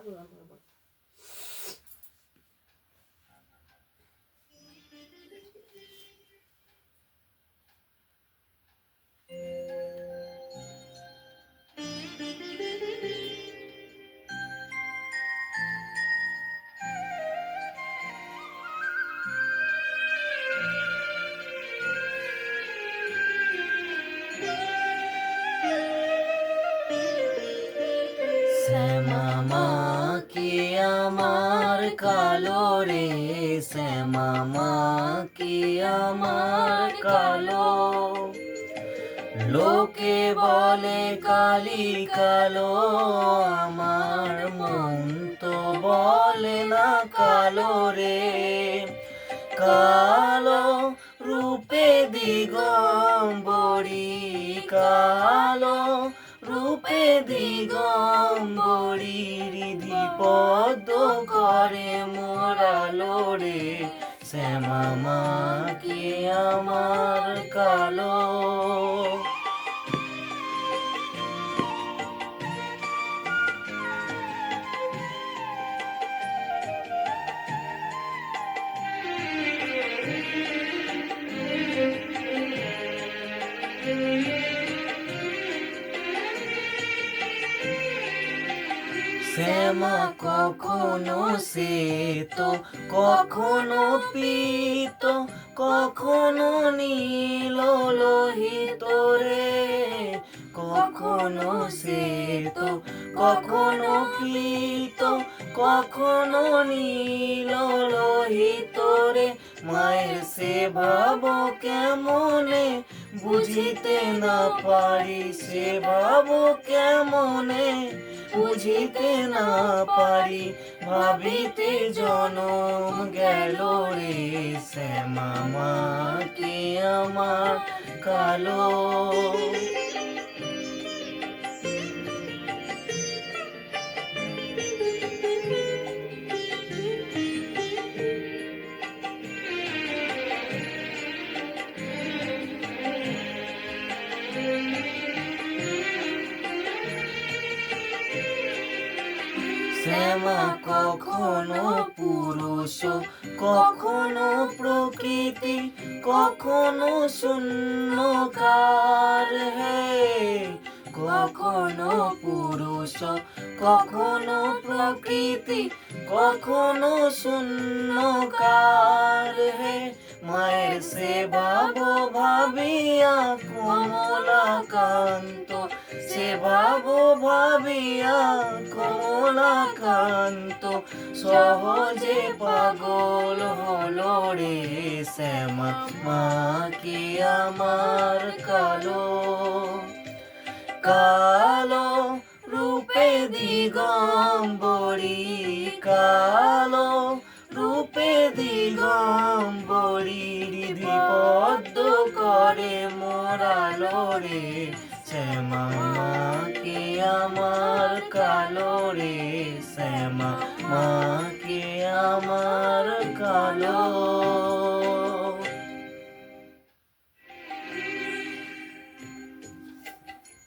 শ্যামা কি আমার কালো রে, শ্যামা কি আমার কালো। লোকে বলে কালি কালো, আমার মন তো বলে না কালো রে। কালো রূপে দিগম্বরী, কালো রূপে দিগম্বরী, হৃদি পদ্ম করে মোরালো রে। শ্যামা কি আমার কালো। শ্যামা কখনো শ্বেত, কখনো পীত, কখনো নীল লোহিত রে। কখনো শ্বেত, কখনো পীত, কখনো নীল লোহিত রে। মায়ের সে ভাব কেমনে বুঝিতে না পারি, সে ভাব কেমনে বুঝিতে না পারি, ভাবিতে জনম গেল রে। শ্যামা কি আমার কালো। শ্যামা কখনো পুরুষ, কখনো প্রকৃতি, কখনো শূন্যকার হে। কখনো পুরুষ, কখনো প্রকৃতি, কখনো শূন্যকার হে। মায়ের সে ভাব ভাবিয়া কমলাকান্ত, সে ভাব ভাবিয়া কমলাকান্ত, সহজে পাগল হলো রে। শ্যামা কি আমার কালো। কালো রূপে দিগম্বরী, কালো রূপে দিগম্বরী, হৃদি পদ্ম করে মোরালো রে। শ্যামা কি আমার কালো রে, শ্যামা